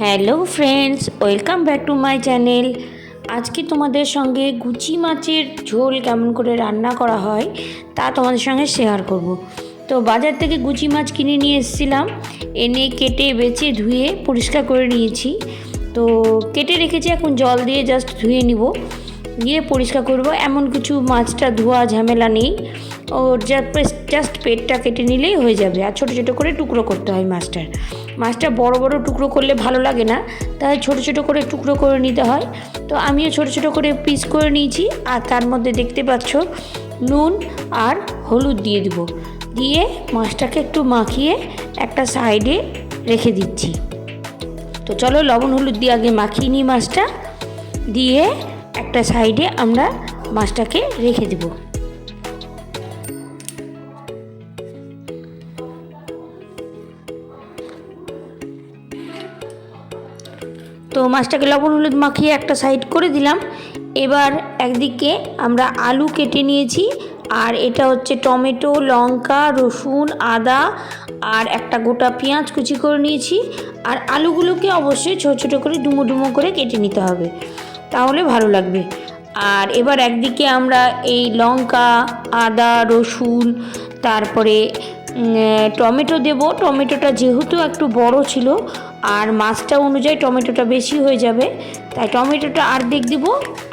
Hello friends, welcome back to my channel. আজকে তোমাদের সঙ্গে গুচি মাছের ঝোল কেমন করে রান্না করা হয় তা তোমাদের সঙ্গে শেয়ার করব। তো বাজার থেকে গুচি মাছ কিনে নিয়ে এসেছিলাম, এনে কেটে বেছে ধুয়ে পরিষ্কার করে নিয়েছি। তো কেটে রেখেছি, এখন জল দিয়ে জাস্ট ধুয়ে নিব, দিয়ে পরিষ্কার করব। এমন কিছু মাছটা ধোয়া ঝামেলা নেই, ওর জাস্ট পেটটা কেটে নিলেই হয়ে যাবে। আর ছোটো ছোটো করে টুকরো করতে হয় মাছটা বড় বড় টুকরো করলে ভালো লাগে না, তাই ছোটো ছোটো করে টুকরো করে নিতে হয়। তো আমিও ছোটো ছোটো করে পিস করে নিয়েছি। আর তার মধ্যে দেখতে পাচ্ছ নুন আর হলুদ দিয়ে দিব, দিয়ে মাছটাকে একটু মাখিয়ে একটা সাইডে রেখে দিচ্ছি। তো চলো লবণ হলুদ দিয়ে আগে মাখিয়ে নিই মাছটা, দিয়ে একটা সাইডে আমরা মাছটাকে রেখে দেব। তো মাছটাকে লবণ হলুদ মাখিয়ে একটা সাইড করে দিলাম। এবার একদিকে আমরা আলু কেটে নিয়েছি, আর এটা হচ্ছে টমেটো, লঙ্কা, রসুন, আদা আর একটা গোটা পেঁয়াজ কুচি করে নিয়েছি। আর আলুগুলোকে অবশ্যই ছোটো ছোটো করে ডুমো ডুমো করে কেটে নিতে হবে, তাহলে ভালো লাগবে। আর এবার একদিকে আমরা এই লঙ্কা, আদা, রসুন, তারপরে টমেটো দেব। টমেটোটা যেহেতু একটু বড় ছিল আর মাছটা অনুযায়ী টমেটোটা বেশি হয়ে যাবে, তাই টমেটোটা অর্ধেক দিব।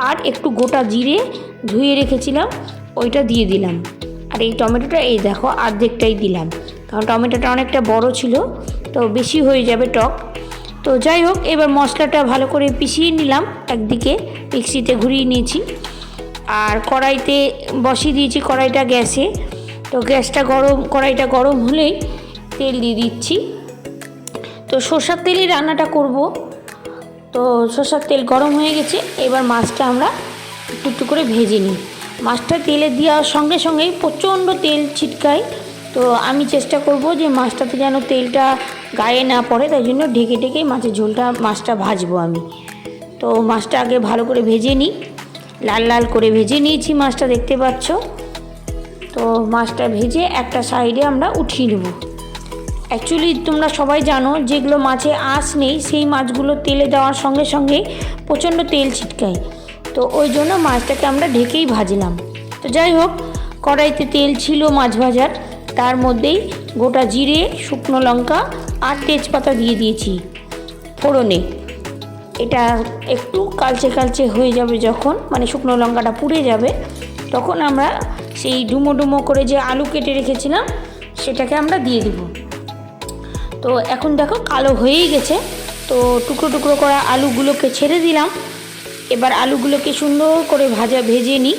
আর একটু গোটা জিরে ধুয়ে রেখেছিলাম, ওইটা দিয়ে দিলাম। আর এই টমেটোটা এই দেখো অর্ধেকটাই দিলাম, কারণ টমেটোটা অনেকটা বড় ছিল, তো বেশি হয়ে যাবে টক। তো যাই হোক, এবার মশলাটা ভালো করে পিষিয়ে নিলাম, একদিকে মিক্সিতে ঘুরিয়ে নিয়েছি। আর কড়াইতে বসিয়ে দিয়েছি কড়াইটা গ্যাসে। তো কড়াইটা গরম হলেই তেল দিয়ে দিচ্ছি। তো সরষের তেলই রান্নাটা করব। তো সরষের তেল গরম হয়ে গেছে, এবার মাছটা আমরা একটু একটু করে ভেজে নিই। মাছটা তেলে দেওয়ার সঙ্গে সঙ্গেই প্রচণ্ড তেল ছিটকায়, তো আমি চেষ্টা করব যে মাছটাতে যেন তেলটা গায়ে না পড়ে, তাই জন্য ঢেকে ঢেকে মাছটা ভাজবো আমি। তো মাছটা আগে ভালো করে ভেজে নিই, লাল লাল করে ভেজে নিয়েছি মাছটা, দেখতে পাচ্ছ। তো মাছটা ভেজে একটা সাইডে আমরা উঠিয়ে নেব। অ্যাকচুয়ালি তোমরা সবাই জানো, যেগুলো মাছে আঁশ নেই সেই মাছগুলো তেলে দেওয়ার সঙ্গে সঙ্গে প্রচণ্ড তেল ছিটকায়, তো ওই জন্য মাছটাকে আমরা ঢেকেই ভাজলাম। তো যাই হোক, কড়াইতে তেল ছিল মাছ ভাজার, তার মধ্যেই গোটা জিরে, শুকনো লঙ্কা আর তেজপাতা দিয়ে দিয়েছি ফোড়নে। এটা একটু কালচে কালচে হয়ে যাবে যখন, মানে শুকনো লঙ্কাটা পুড়ে যাবে, তখন আমরা সেই ডুমো ডুমো করে যে আলু কেটে রেখেছিলাম সেটাকে আমরা দিয়ে দেব। তো এখন দেখো কালো হয়েই গেছে, তো টুকরো টুকরো করা আলুগুলোকে ছেড়ে দিলাম। এবার আলুগুলোকে সুন্দর করে ভেজে নিই।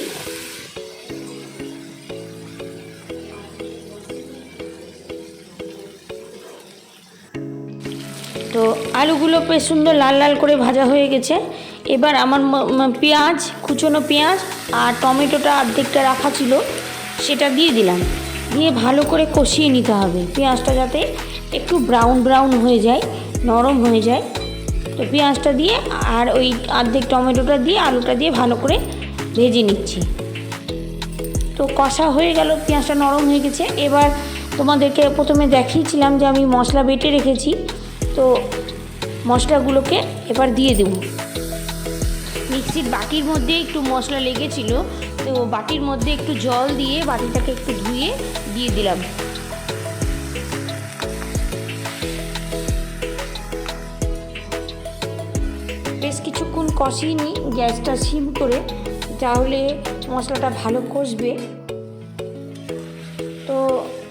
তো আলুগুলো বেশ সুন্দর লাল লাল করে ভাজা হয়ে গেছে। এবার আমার পেঁয়াজ, কুচনো পেঁয়াজ আর টমেটোটা অর্ধেকটা রাখা ছিল সেটা দিয়ে দিলাম, দিয়ে ভালো করে কষিয়ে নিতে হবে পেঁয়াজটা, যাতে একটু ব্রাউন ব্রাউন হয়ে যায়, নরম হয়ে যায়। তো পেঁয়াজটা দিয়ে আর ওই অর্ধেক টমেটোটা দিয়ে আলুটা দিয়ে ভালো করে ভেজে নিচ্ছি। তো কষা হয়ে গেল, পেঁয়াজটা নরম হয়ে গেছে। এবার তোমাদেরকে প্রথমে দেখিয়েছিলাম যে আমি মশলা বেটে রেখেছি, তো মশলাগুলোকে এবার দিয়ে দেব। মিক্সির বাটির মধ্যে একটু মশলা লেগেছিল, তো বাটির মধ্যে একটু জল দিয়ে বাটিটাকে একটু ধুয়ে দিয়ে দিলাম। বেশ কিছুক্ষণ কষিয়ে নিই, গ্যাসটা সিম করে, তাহলে মশলাটা ভালো কষবে। তো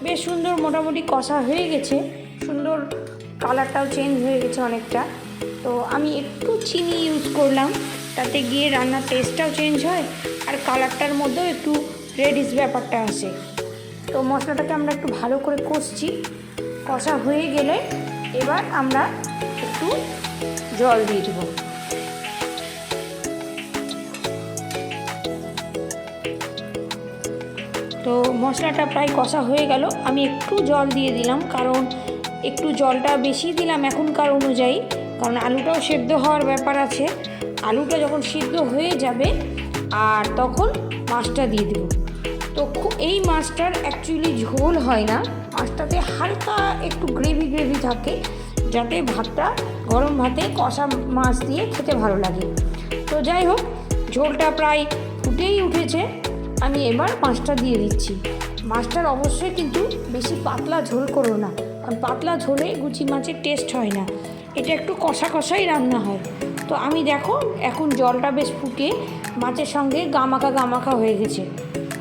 বেশ সুন্দর মোটামুটি কষা হয়ে গেছে, সুন্দর কালারটাও চেঞ্জ হয়ে গেছে অনেকটা। তো আমি একটু চিনি ইউজ করলাম, তাতে গিয়ে রান্নার টেস্টটাও চেঞ্জ হয় আর কালারটার মধ্যেও একটু রেডিশ ব্যাপারটা আসে। তো মশলাটাকে আমরা একটু ভালো করে কষছি। কষা হয়ে গেলে এবার আমরা একটু জল দিয়ে দেবো। তো মশলাটা প্রায় কষা হয়ে গেল, আমি একটু জল দিয়ে দিলাম, কারণ একটু জলটা বেশি দিলাম এখনকার অনুযায়ী, কারণ আলুটাও সেদ্ধ হওয়ার ব্যাপার আছে। আলুটা যখন সিদ্ধ হয়ে যাবে আর তখন মাছটা দিয়ে দেব। তো এই মাছটার অ্যাকচুয়ালি ঝোল হয় না, মাছটাতে হালকা একটু গ্রেভি থাকে, যাতে ভাতটা গরম ভাতে কষা মাছ দিয়ে খেতে ভালো লাগে। তো যাই হোক, ঝোলটা প্রায় ফুটেই উঠেছে। আমি এবার মাছটা দিয়ে দিচ্ছি। মাছটার অবশ্যই কিন্তু বেশি পাতলা ঝোল করো না, কারণ পাতলা ঝোলে গুচি মাছের টেস্ট হয় না, এটা একটু কষা কষাই রান্না হয়। তো আমি দেখো এখন জলটা বেশ ফুটে মাছের সঙ্গে গামাখা হয়ে গেছে।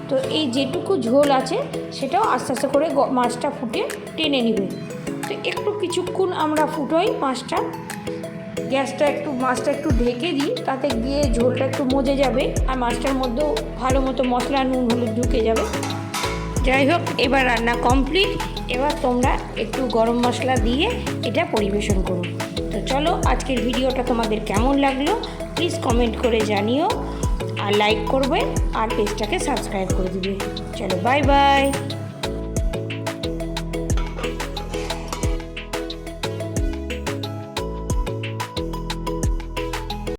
তো এই যেটুকু ঝোল আছে সেটাও আস্তে আস্তে করে মাছটা ফুটে টেনে নেবে। তো একটু কিছুক্ষণ আমরা ফুটোই মাছটা, মাছটা একটু ঢেকে দিই, তাতে গিয়ে ঝোলটা একটু মজে যাবে আর মাছটার মধ্যেও ভালো মতো মশলা নুন হলুদ ঢুকে যাবে। যাই হোক, এবার রান্না কমপ্লিট। এবার তোমরা একটু গরম মশলা দিয়ে এটা পরিবেশন করো। তো চলো, আজকের ভিডিওটা তোমাদের কেমন লাগলো প্লিজ কমেন্ট করে জানিও, আর লাইক করবে আর পেজটাকে সাবস্ক্রাইব করে দিবে। চলো, বাই বাই।